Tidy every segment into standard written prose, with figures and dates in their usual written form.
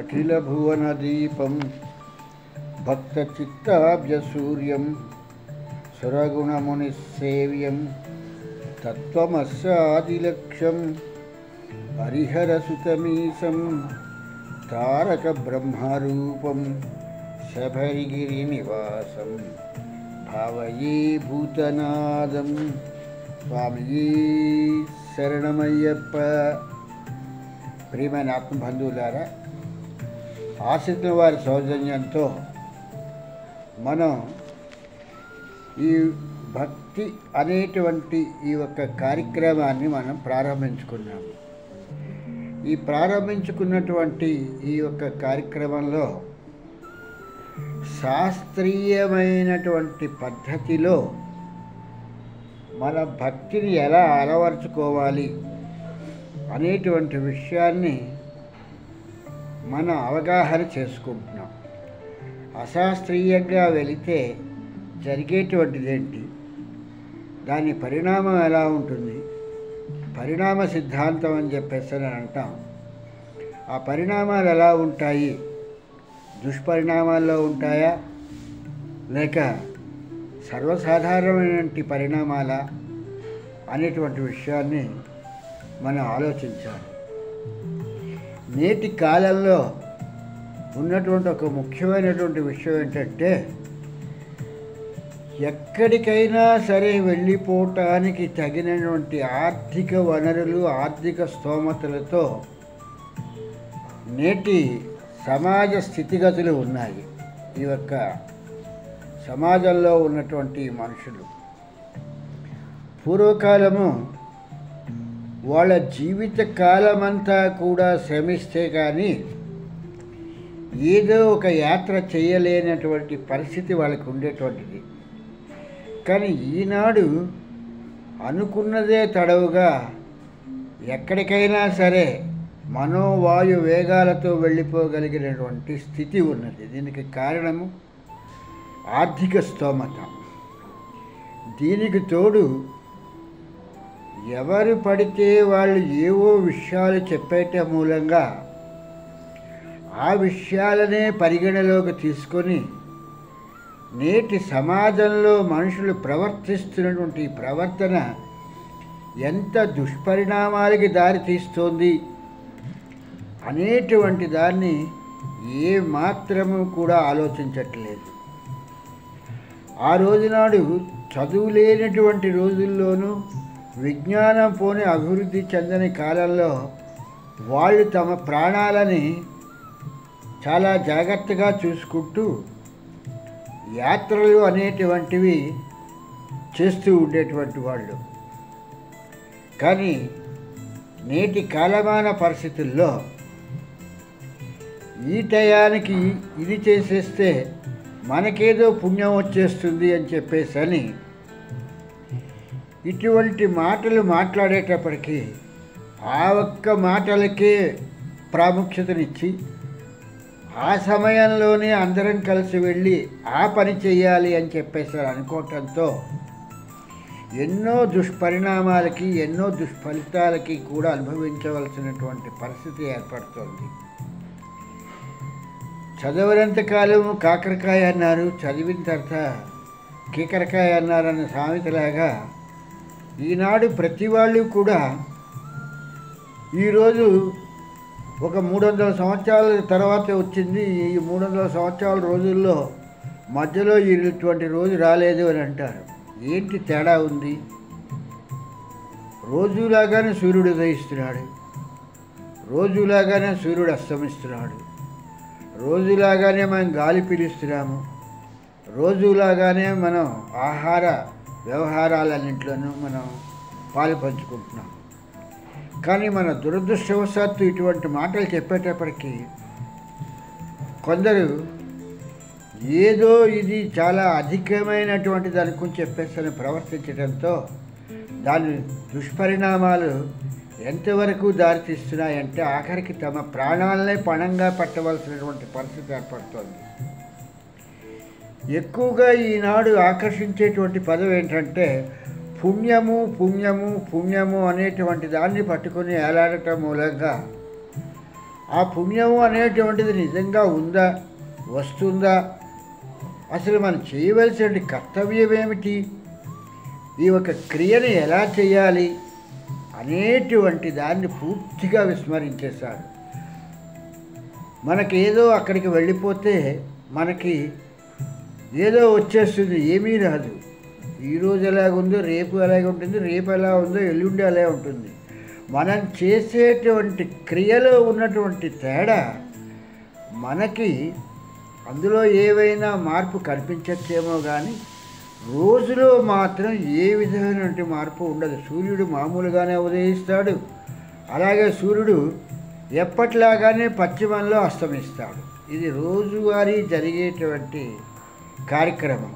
అఖిలభువనదీపం భక్తచిత్తాబ్జసూర్యం సురగుణమునిసేవ్యం తత్వమస్యాదిలక్ష్యం హరిహరసుతమీశం తారక బ్రహ్మరూపం శబరిగిరినివాసం భావయే భూతనాదం. స్వామియే శరణమయ్యప్ప. ప్రియమైన ఆత్మబంధువులారా, ఆశ్రితుల వారి సౌజన్యంతో మనం ఈ భక్తి అనేటువంటి ఈ యొక్క కార్యక్రమాన్ని మనం ప్రారంభించుకున్నాము. ఈ ప్రారంభించుకున్నటువంటి ఈ యొక్క కార్యక్రమంలో శాస్త్రీయమైనటువంటి పద్ధతిలో మన భక్తిని ఎలా అలవర్చుకోవాలి అనేటువంటి విషయాన్ని మనం అవగాహన చేసుకుంటున్నాం. అశాస్త్రీయంగా వెళితే జరిగేటువంటిది ఏంటి, దాని పరిణామం ఎలా ఉంటుంది, పరిణామ సిద్ధాంతం అని చెప్పేసి అని అంటాం. ఆ పరిణామాలు ఎలా ఉంటాయి, దుష్పరిణామాల్లో ఉంటాయా లేక సర్వసాధారణమైనటువంటి పరిణామాలా అనేటువంటి విషయాన్ని మనం ఆలోచించాలి. నేటి కాలంలో ఉన్నటువంటి ఒక ముఖ్యమైనటువంటి విషయం ఏంటంటే, ఎక్కడికైనా సరే వెళ్ళిపోవటానికి తగినటువంటి ఆర్థిక వనరులు, ఆర్థిక స్తోమతలతో నేటి సమాజ స్థితిగతులు ఉన్నాయి. ఈ యొక్క సమాజంలో ఉన్నటువంటి మనుషులు పూర్వకాలము వాళ్ళ జీవిత కాలమంతా కూడా శ్రమిస్తే కానీ ఏదో ఒక యాత్ర చేయలేనటువంటి పరిస్థితి వాళ్ళకు ఉండేటువంటిది. కానీ ఈనాడు అనుకున్నదే తడవుగా ఎక్కడికైనా సరే మనోవాయు వేగాలతో వెళ్ళిపోగలిగినటువంటి స్థితి ఉన్నది. దీనికి కారణము ఆర్థిక స్తోమత. దీనికి తోడు ఎవరు పడితే వాళ్ళు ఏవో విషయాలు చెప్పేట మూలంగా ఆ విషయాలనే పరిగణలోకి తీసుకొని నేటి సమాజంలో మనుషులు ప్రవర్తిస్తున్నటువంటి ప్రవర్తన ఎంత దుష్పరిణామాలకి దారితీస్తోంది అనేటువంటి దాన్ని ఏ మాత్రము కూడా ఆలోచించట్లేదు. ఆ రోజునాడు చదువు లేనటువంటి రోజుల్లోనూ విజ్ఞానం పోని అభివృద్ధి చెందని కాలంలో వాళ్ళు తమ ప్రాణాలని చాలా జాగ్రత్తగా చూసుకుంటూ యాత్రలు అనేటువంటివి చేస్తూ ఉండేటువంటి వాళ్ళు. కానీ నేటి కాలమాన పరిస్థితుల్లో ఈ టయానికి ఇది చేసేస్తే మనకేదో పుణ్యం వచ్చేస్తుంది అని చెప్పేసి ఇటువంటి మాటలు మాట్లాడేటప్పటికీ ఆ ఒక్క మాటలకే ప్రాముఖ్యతనిచ్చి ఆ సమయంలోనే అందరం కలిసి వెళ్ళి ఆ పని చేయాలి అని చెప్పేసి అనుకోవటంతో ఎన్నో దుష్పరిణామాలకి, ఎన్నో దుష్ఫలితాలకి కూడా అనుభవించవలసినటువంటి పరిస్థితి ఏర్పడుతోంది. చదవనంతకాలము కాకరకాయ అన్నారు, చదివిన తర్వాత కీకరకాయ అన్నారన్న సామెతలాగా ఈనాడు ప్రతి వాళ్ళు కూడా ఈరోజు ఒక 300 సంవత్సరాల తర్వాత వచ్చింది, ఈ 300 సంవత్సరాల రోజుల్లో మధ్యలో ఇటువంటి రోజు రాలేదు అని అంటారు. ఏంటి తేడా ఉంది? రోజులాగానే సూర్యుడు ఉదయిస్తున్నాడు, రోజులాగానే సూర్యుడు అస్తమిస్తున్నాడు, రోజులాగానే మనం గాలి పీలుస్తున్నాము, రోజులాగానే మనం ఆహార వ్యవహారాలన్నింటిలోనూ మనం పాలు పంచుకుంటున్నాం. కానీ మన దురదృష్టవశాత్తు ఇటువంటి మాటలు చెప్పేటప్పటికీ కొందరు ఏదో ఇది చాలా అధికమైనటువంటిది అనుకుని చెప్పేసి ప్రవర్తించడంతో దాని దుష్పరిణామాలు ఎంతవరకు దారితీస్తున్నాయంటే ఆఖరికి తమ ప్రాణాలనే పణంగా పెట్టవలసినటువంటి పరిస్థితి ఏర్పడుతోంది. ఎక్కువగా ఈనాడు ఆకర్షించేటువంటి పదం ఏంటంటే పుణ్యము పుణ్యము పుణ్యము అనేటువంటి దాన్ని పట్టుకొని ఏలాడటం మూలంగా ఆ పుణ్యము అనేటువంటిది నిజంగా ఉందా, వస్తుందా, అసలు మనం చేయవలసిన కర్తవ్యం ఏమిటి, ఈ ఒక క్రియను ఎలా చేయాలి అనేటువంటి దాన్ని పూర్తిగా విస్మరించేశాడు. మనకేదో అక్కడికి వెళ్ళిపోతే మనకి ఏదో వచ్చేస్తుంది, ఏమీ రాదు. ఈరోజు ఎలాగుందో రేపు అలాగే ఉంటుంది, రేపు ఎలా ఉందో ఎల్లుండి అలా ఉంటుంది. మనం చేసేటువంటి క్రియలో ఉన్నటువంటి తేడా మనకి అందులో ఏవైనా మార్పు కనిపించచ్చేమో కానీ రోజులో మాత్రం ఏ విధమైనటువంటి మార్పు ఉండదు. సూర్యుడు మామూలుగానే ఉదయిస్తాడు, అలాగే సూర్యుడు ఎప్పట్లాగానే పశ్చిమంలో అస్తమిస్తాడు. ఇది రోజువారీ జరిగేటువంటి కార్యక్రమం.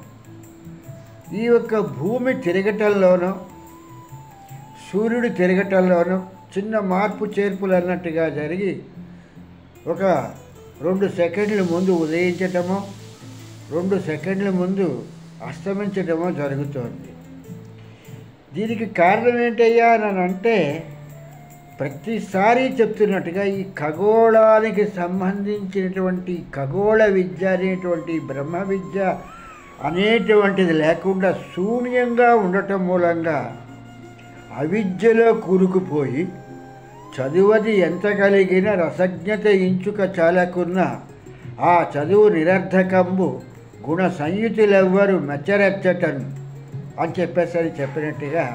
ఈ యొక్క భూమి తిరగటంలోనూ సూర్యుడు తిరగటంలోనూ చిన్న మార్పు చేర్పులు అన్నట్టుగా జరిగి ఒక 2 సెకండ్ల ముందు ఉదయించటమో 2 సెకండ్ల ముందు అస్తమించటమో జరుగుతోంది. దీనికి కారణం ఏంటయ్యా అని అంటే ప్రతిసారి చెప్తున్నట్టుగా ఈ ఖగోళానికి సంబంధించినటువంటి ఖగోళ విద్య అనేటువంటి బ్రహ్మ విద్య అనేటువంటిది లేకుండా శూన్యంగా ఉండటం మూలంగా అవిద్యలో కూరుకుపోయి చదువది ఎంత కలిగిన రసజ్ఞత ఇంచుక చాలకున్న ఆ చదువు నిరర్ధకంబు గుణ సంయుతులెవ్వరు మెచ్చరెచ్చటన్ అని చెప్పినట్టుగా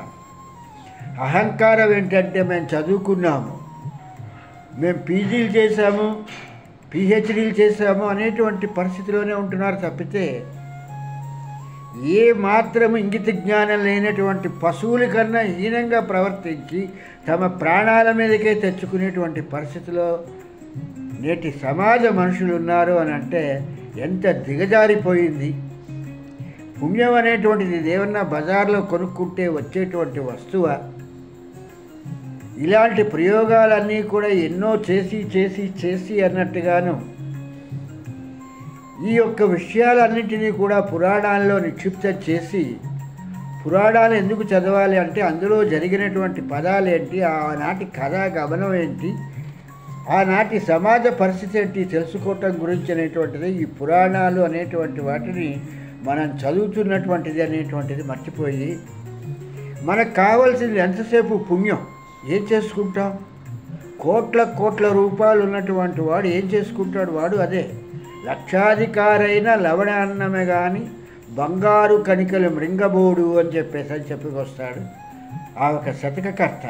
అహంకారం ఏంటంటే మేము చదువుకున్నాము, మేము పీజీలు చేశాము, పిహెచ్డీలు చేశాము అనేటువంటి పరిస్థితిలోనే ఉంటున్నారు తప్పితే ఏ మాత్రము ఇంగిత జ్ఞానం లేనటువంటి పశువుల కన్నా హీనంగా ప్రవర్తించి తమ ప్రాణాల మీదకే తెచ్చుకునేటువంటి పరిస్థితిలో నేటి సమాజ మనుషులు ఉన్నారు అని అంటే ఎంత దిగజారిపోయింది. పుణ్యం అనేటువంటిది ఏమన్నా బజార్లో కొనుక్కుంటే వచ్చేటువంటి వస్తువా? ఇలాంటి ప్రయోగాలన్నీ కూడా ఎన్నో చేసి చేసి చేసి అన్నట్టుగాను ఈ యొక్క విషయాలన్నింటినీ కూడా పురాణాల్లో నిక్షిప్తం చేసి, పురాణాలు ఎందుకు చదవాలి అంటే అందులో జరిగినటువంటి పదాలు ఏంటి, ఆనాటి కథా గమనం ఏంటి, ఆనాటి సమాజ పరిస్థితి ఏంటి తెలుసుకోవటం గురించి అనేటువంటిది ఈ పురాణాలు అనేటువంటి వాటిని మనం చదువుతున్నటువంటిది అనేటువంటిది మర్చిపోయి మనకు కావాల్సింది ఎంతసేపు పుణ్యం. ఏం చేసుకుంటాం? కోట్ల రూపాయలు ఉన్నటువంటి వాడు ఏం చేసుకుంటాడు? వాడు అదే లక్షాధికారైన లవణ అన్నమే కానీ బంగారు కణికలు మృంగబోడు అని చెప్పుకొస్తాడు ఆ ఒక శతకకర్త.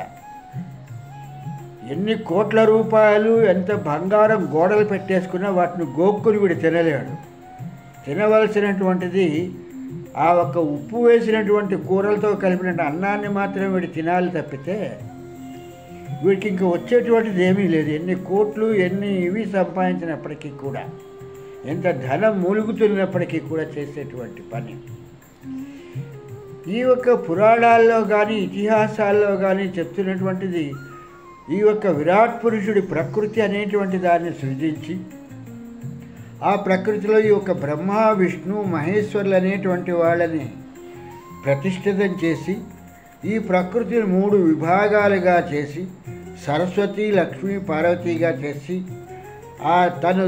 ఎన్ని కోట్ల రూపాయలు ఎంత బంగారం గోడలు పెట్టేసుకున్నా వాటిని గోక్కుని వీడు తినలేడు. తినవలసినటువంటిది ఆ ఒక్క ఉప్పు వేసినటువంటి కూరలతో కలిపిన అన్నాన్ని మాత్రమే వీడు తినాలి తప్పితే వీడికి ఇంకా వచ్చేటువంటిది ఏమీ లేదు. ఎన్ని కోట్లు ఎన్ని ఇవి సంపాదించినప్పటికీ కూడా, ఎంత ధనం మూలుగుతున్నప్పటికీ కూడా చేసేటువంటి పని. ఈ యొక్క పురాణాల్లో కానీ ఇతిహాసాల్లో కానీ చెప్తున్నటువంటిది ఈ యొక్క విరాట్ పురుషుడి ప్రకృతి అనేటువంటి దాన్ని సృజించి ఆ ప్రకృతిలో ఈ యొక్క బ్రహ్మ విష్ణు మహేశ్వరులు అనేటువంటి వాళ్ళని ప్రతిష్ఠితం చేసి ఈ ప్రకృతిని 3 విభాగాలుగా చేసి సరస్వతి లక్ష్మీ పార్వతిగా చేసి ఆ తను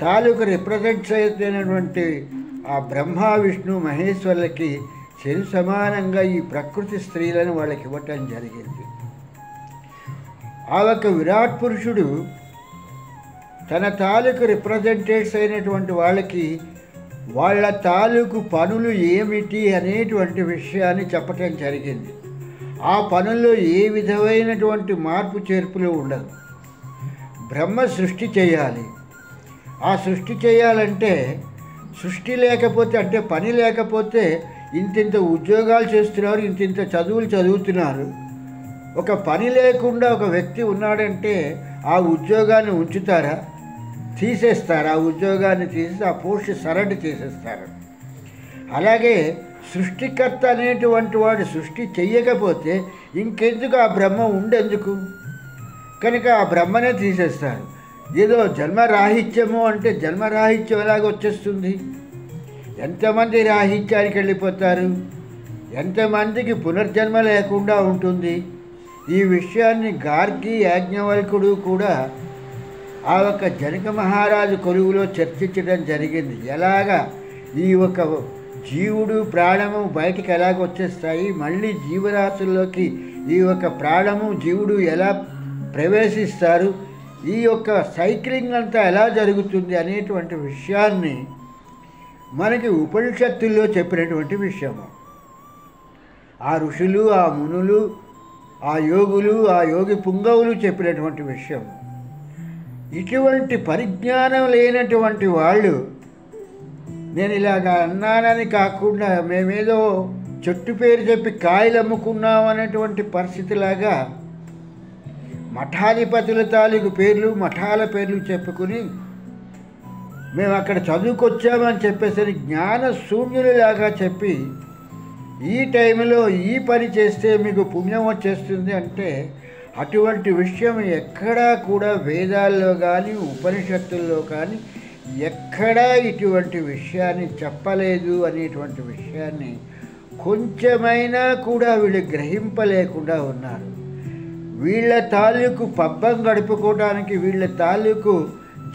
తాలూకు రిప్రజెంట్ అయినటువంటి ఆ బ్రహ్మ విష్ణు మహేశ్వరులకి సరి సమానంగా ఈ ప్రకృతి స్త్రీలను వాళ్ళకి ఇవ్వటం జరిగింది. ఆ యొక్క విరాట్ పురుషుడు తన తాలూకు రిప్రజెంటేట్స్ అయినటువంటి వాళ్ళకి వాళ్ళ తాలూకు పనులు ఏమిటి అనేటువంటి విషయాన్ని చెప్పటం జరిగింది. ఆ పనుల్లో ఏ విధమైనటువంటి మార్పు చేర్పులు ఉండదు. బ్రహ్మ సృష్టి చేయాలి. ఆ సృష్టి చేయాలంటే సృష్టి లేకపోతే అంటే పని లేకపోతే ఇంతింత ఉద్యోగాలు చేస్తున్నారు, ఇంతింత చదువులు చదువుతున్నారు. ఒక పని లేకుండా ఒక వ్యక్తి ఉన్నాడంటే ఆ ఉద్యోగాన్ని ఉంచుతారా? తీసేస్తారు. ఆ ఉద్యోగాన్ని తీసి ఆ పోస్ట్ సరెండ్ చేసేస్తారు. అలాగే సృష్టికర్త అనేటువంటి వాడు సృష్టి చెయ్యకపోతే ఇంకెందుకు ఆ బ్రహ్మ ఉండెందుకు? కనుక ఆ బ్రహ్మనే తీసేస్తారు. ఏదో జన్మరాహిత్యము అంటే జన్మరాహిత్యం ఎలాగ వచ్చేస్తుంది? ఎంతమంది రాహిత్యానికి వెళ్ళిపోతారు? ఎంతమందికి పునర్జన్మ లేకుండా ఉంటుంది? ఈ విషయాన్ని గార్గి యాజ్ఞవల్కుడు కూడా ఆ ఒక జనక మహారాజు కొలువులో చర్చించడం జరిగింది. ఎలాగా ఈ ఒక జీవుడు ప్రాణము బయటికి ఎలాగ వచ్చేస్తాయి, మళ్ళీ జీవరాశుల్లోకి ఈ యొక్క ప్రాణము జీవుడు ఎలా ప్రవేశిస్తారు, ఈ యొక్క సైక్లింగ్ అంతా ఎలా జరుగుతుంది అనేటువంటి విషయాన్ని మనకి ఉపనిషత్తుల్లో చెప్పినటువంటి విషయము. ఆ ఋషులు, ఆ మునులు, ఆ యోగులు, ఆ యోగి పుంగవులు చెప్పినటువంటి విషయం. ఇటువంటి పరిజ్ఞానం లేనటువంటి వాళ్ళు నేను ఇలాగ అన్నానని కాకుండా మేమేదో చెట్టు పేరు చెప్పి కాయలు అమ్ముకున్నాం అనేటువంటి పరిస్థితిలాగా మఠాధిపతుల తాలూకు పేర్లు, మఠాల పేర్లు చెప్పుకుని మేము అక్కడ చదువుకొచ్చామని చెప్పేసరి జ్ఞాన శూన్యులలాగా చెప్పి ఈ టైంలో ఈ పని చేస్తే మీకు పుణ్యం వచ్చేస్తుంది అంటే అటువంటి విషయం ఎక్కడా కూడా వేదాల్లో కానీ ఉపనిషత్తుల్లో కానీ ఎక్కడా ఇటువంటి విషయాన్ని చెప్పలేదు అనేటువంటి విషయాన్ని కొంచెమైనా కూడా వీళ్ళు గ్రహింపలేకుండా ఉన్నారు. వీళ్ళ తాలూకు పబ్బం గడుపుకోవటానికి, వీళ్ళ తాలూకు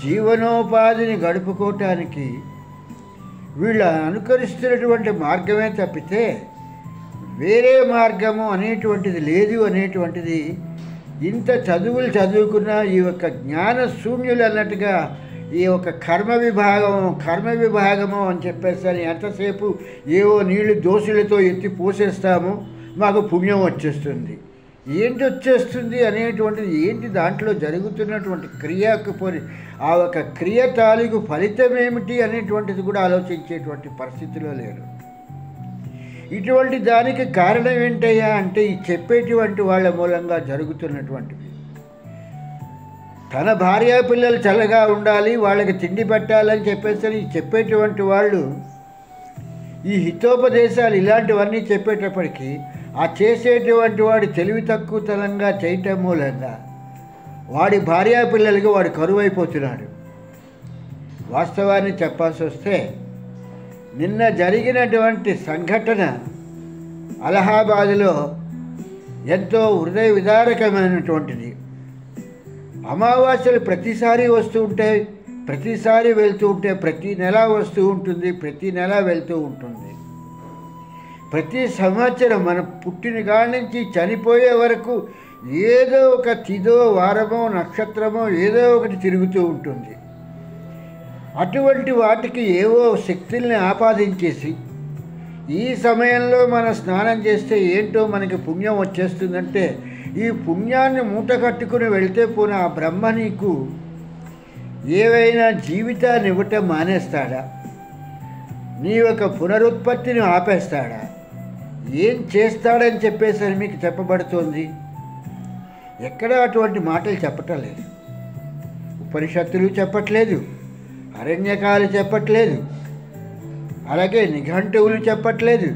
జీవనోపాధిని గడుపుకోవటానికి వీళ్ళు అనుకరిస్తున్నటువంటి మార్గమే తప్పితే వేరే మార్గము అనేటువంటిది లేదు అనేటువంటిది ఇంత చదువులు చదువుకున్న ఈ యొక్క జ్ఞాన శూన్యులు అన్నట్టుగా ఈ యొక్క కర్మ విభాగము అని చెప్పేసి ఎంతసేపు ఏవో నీళ్లు దోశలతో ఎత్తి పోసేస్తాము మాకు పుణ్యం వచ్చేస్తుంది. ఏంటి వచ్చేస్తుంది అనేటువంటిది ఏంటి, దాంట్లో జరుగుతున్నటువంటి క్రియకు పోని ఆ ఒక క్రియ తాలూకు ఫలితం ఏమిటి అనేటువంటిది కూడా ఆలోచించేటువంటి పరిస్థితిలో లేరు. ఇటువంటి దానికి కారణం ఏంటయ్యా అంటే ఈ చెప్పేటువంటి వాళ్ళ మూలంగా జరుగుతున్నటువంటివి. తన భార్య పిల్లలు చల్లగా ఉండాలి, వాళ్ళకి తిండి పెట్టాలని చెప్పేసి చెప్పేటువంటి వాళ్ళు ఈ హితోపదేశాలు ఇలాంటివన్నీ చెప్పేటప్పటికీ ఆ చేసేటువంటి వాడు తెలివి తక్కువతనంగా చేయటం మూలంగా వాడి భార్యా పిల్లలకి వాడు కరువైపోతున్నాడు. వాస్తవాన్ని చెప్పాల్సి వస్తే నిన్న జరిగినటువంటి సంఘటన అలహాబాదులో ఎంతో హృదయ విదారకమైనటువంటిది. అమావాస్యలు ప్రతిసారి వస్తూ ఉంటాయి, ప్రతిసారి వెళ్తూ ఉంటే ప్రతి నెల వస్తూ ఉంటుంది, ప్రతి నెల వెళ్తూ ఉంటుంది. ప్రతి సంవత్సరం మన పుట్టిన కాడి నుంచి చనిపోయే వరకు ఏదో ఒక తిథో, వారమో, నక్షత్రమో ఏదో ఒకటి తిరుగుతూ ఉంటుంది. అటువంటి వాటికి ఏవో శక్తుల్ని ఆపాదించేసి ఈ సమయంలో మనం స్నానం చేస్తే ఏంటో మనకి పుణ్యం వచ్చేస్తుందంటే ఈ పుణ్యాన్ని మూట కట్టుకుని వెళ్తే పోనీ ఆ బ్రహ్మ నీకు ఏవైనా జీవితాన్ని ఇవ్వటం మానేస్తాడా, నీ యొక్క పునరుత్పత్తిని ఆపేస్తాడా, ఏం చేస్తాడని చెప్పేసరి మీకు చెప్పబడుతోంది. ఎక్కడ అటువంటి మాటలు చెప్పటం లేదు. ఉపనిషత్తులు చెప్పట్లేదు, అరణ్యకాలు చెప్పట్లేదు, అలాగే నిఘంటువులు చెప్పట్లేదు.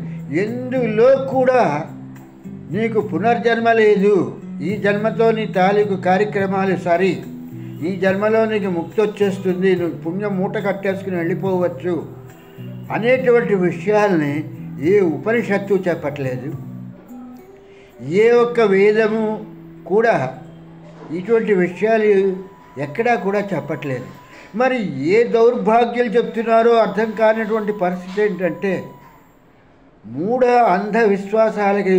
ఎందులో కూడా నీకు పునర్జన్మ లేదు, ఈ జన్మతో నీ తాలూకు కార్యక్రమాలు సరి, ఈ జన్మలో నీకు ముక్తి వచ్చేస్తుంది, నువ్వు పుణ్యం మూట కట్టేసుకుని వెళ్ళిపోవచ్చు అనేటువంటి విషయాల్ని ఏ ఉపనిషత్తు చెప్పట్లేదు. ఏ ఒక్క వేదము కూడా ఇటువంటి విషయాలు ఎక్కడా కూడా చెప్పట్లేదు. మరి ఏ దౌర్భాగ్యాలు చెప్తున్నారో అర్థం కానిటువంటి పరిస్థితి ఏంటంటే మూఢ అంధవిశ్వాసాలకి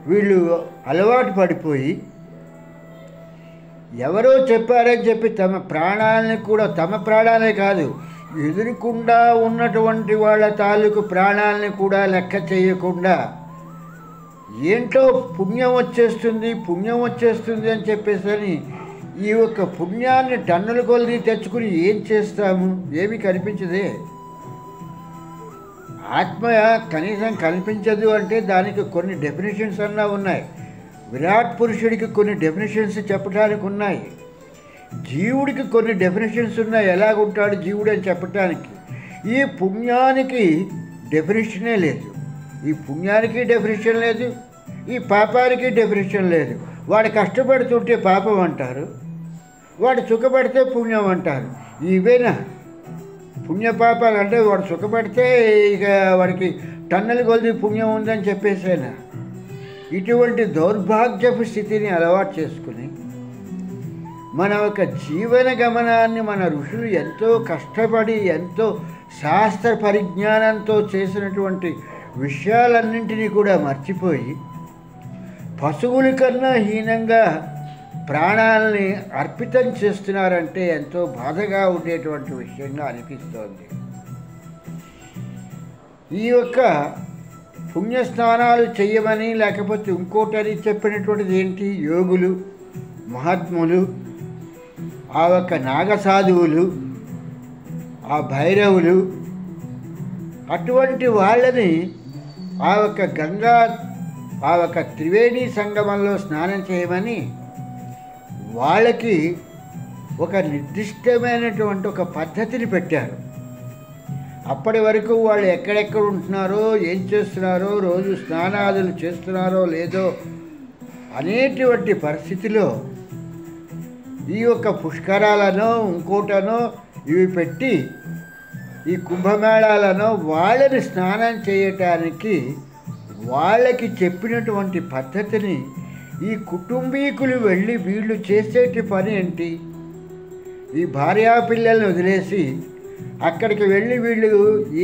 వీళ్ళు అలవాటు పడిపోయి ఎవరో చెప్పారని చెప్పి తమ ప్రాణాలని కూడా, తమ ప్రాణాలే కాదు ఎదురుకుండా ఉన్నటువంటి వాళ్ళ తాలూకు ప్రాణాలని కూడా లెక్క చేయకుండా ఏంటో పుణ్యం వచ్చేస్తుంది అని చెప్పేసి ఈ యొక్క పుణ్యాన్ని టన్నుల కొలది తెచ్చుకుని ఏం చేస్తాము, ఏమీ కనిపించదే. ఆత్మ కనీసం కనిపించదు అంటే దానికి కొన్ని డెఫినేషన్స్ అన్నా ఉన్నాయి. విరాట్ పురుషుడికి కొన్ని డెఫినేషన్స్ చెప్పడానికి ఉన్నాయి, జీవుడికి కొన్ని డెఫినేషన్స్ ఉన్నాయి, ఎలాగుంటాడు జీవుడు అని చెప్పటానికి. ఈ పుణ్యానికి డెఫినేషనే లేదు, ఈ పుణ్యానికి డెఫినేషన్ లేదు, ఈ పాపానికి డెఫినేషన్ లేదు. వాడు కష్టపడుతుంటే పాపం అంటారు, వాడు సుఖపడితే పుణ్యం అంటారు. ఇవేనా పుణ్యపాపాలు అంటే? వాడు సుఖపడితే ఇక వాడికి టన్నుల కొద్ది పుణ్యం ఉందని చెప్పేసేనా? ఇటువంటి దౌర్భాగ్యపు స్థితిని అలవాటు చేసుకుని మన ఒక జీవన గమనాన్ని మన ఋషులు ఎంతో కష్టపడి ఎంతో శాస్త్ర పరిజ్ఞానంతో చేసినటువంటి విషయాలన్నింటినీ కూడా మర్చిపోయి పశువుల కన్నా హీనంగా ప్రాణాలని అర్పితం చేస్తున్నారంటే ఎంతో బాధగా ఉండేటువంటి విషయంగా అనిపిస్తోంది. ఈ యొక్క పుణ్యస్నానాలు చెయ్యమని లేకపోతే ఇంకోటని చెప్పినటువంటిది ఏంటి? యోగులు, మహాత్ములు, ఆ యొక్క నాగసాధువులు, ఆ భైరవులు, అటువంటి వాళ్ళని ఆ యొక్క గంగా ఆ యొక్క త్రివేణి సంగమంలో స్నానం చేయమని వాళ్ళకి ఒక నిర్దిష్టమైనటువంటి ఒక పద్ధతిని పెట్టారు. అప్పటి వరకు వాళ్ళు ఎక్కడెక్కడ ఉంటున్నారో, ఏం చేస్తున్నారో, రోజు స్నానాదులు చేస్తున్నారో లేదో అనేటువంటి పరిస్థితిలో ఈ యొక్క పుష్కరాలను ఇంకోటనో ఇవి పెట్టి ఈ కుంభమేళాలను వాళ్ళని స్నానం చేయటానికి వాళ్ళకి చెప్పినటువంటి పద్ధతిని ఈ కుటుంబీకులు వెళ్ళి వీళ్ళు చేసేటి పని ఏంటి? ఈ భార్యాపిల్లల్ని వదిలేసి అక్కడికి వెళ్ళి వీళ్ళు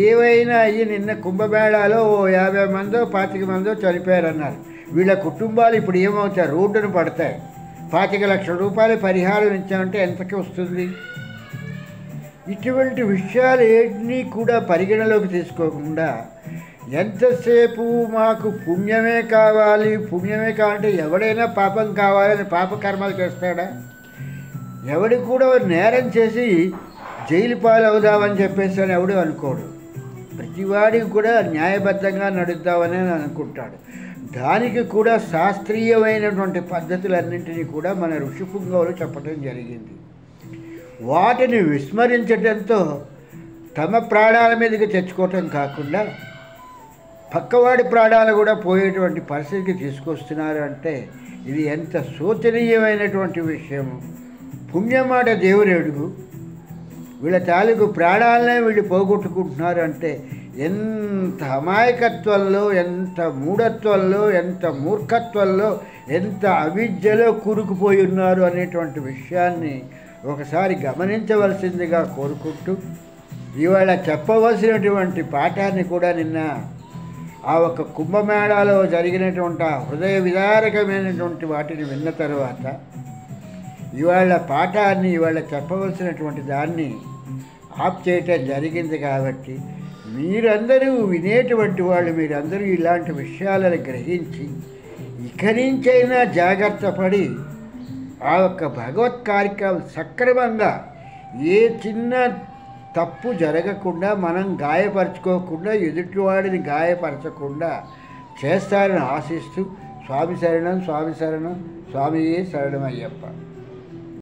ఏవైనా అయ్యి నిన్న కుంభమేళాలో 50 మందో 25 మందో చనిపోయారన్నారు. వీళ్ళ కుటుంబాలు ఇప్పుడు ఏమవుతాయి? రోడ్డును పడతాయి. 25 లక్షల రూపాయలు పరిహారం ఇచ్చామంటే ఎంతకి వస్తుంది? ఇటువంటి విషయాలు ఏటిని కూడా పరిగణలోకి తీసుకోకుండా ఎంతసేపు మాకు పుణ్యమే కావాలి, పుణ్యమే కావాలంటే ఎవడైనా పాపం కావాలని పాపకర్మలు చేస్తాడా? ఎవడి కూడా నేరం చేసి జైలు పాలవుదామని చెప్పేసి అని ఎవడు అనుకోడు. ప్రతివాడికి కూడా న్యాయబద్ధంగా నడుద్దామని అనుకుంటాడు. దానికి కూడా శాస్త్రీయమైనటువంటి పద్ధతులన్నింటినీ కూడా మన ఋషిపుంగవులు చెప్పడం జరిగింది. వాటిని విస్మరించడంతో తమ ప్రాణాల మీదకి తెచ్చుకోవటం కాకుండా పక్కవాడి ప్రాణాలు కూడా పోయేటువంటి పరిస్థితికి తీసుకొస్తున్నారు అంటే ఇది ఎంత శోచనీయమైనటువంటి విషయము. పుణ్యమాట దేవుని అడుగు. వీళ్ళ తాలూకు ప్రాణాలనే వీళ్ళు పోగొట్టుకుంటున్నారు అంటే ఎంత అమాయకత్వంలో, ఎంత మూఢత్వంలో, ఎంత మూర్ఖత్వంలో, ఎంత అవిద్యలో కూరుకుపోయి ఉన్నారు అనేటువంటి విషయాన్ని ఒకసారి గమనించవలసిందిగా కోరుకుంటూ ఇవాళ చెప్పవలసినటువంటి పాఠాన్ని కూడా నిన్న ఆ ఒక కుంభమేళాలో జరిగినటువంటి ఆ హృదయ విదారకమైనటువంటి వాటిని విన్న తర్వాత ఇవాళ పాఠాన్ని ఇవాళ చెప్పవలసినటువంటి దాన్ని ఆప్ చేయటం జరిగింది. కాబట్టి మీరందరూ వినేటువంటి వాళ్ళు మీరందరూ ఇలాంటి విషయాలను గ్రహించి ఇక నుంచైనా జాగ్రత్త పడి ఆ యొక్క భగవత్ కార్యక్రమం సక్రమంగా ఏ చిన్న తప్పు జరగకుండా మనం గాయపరచుకోకుండా ఎదుటివాడిని గాయపరచకుండా చేస్తారని ఆశిస్తూ స్వామి శరణం, స్వామి శరణం, స్వామియే శరణమయ్యప్ప.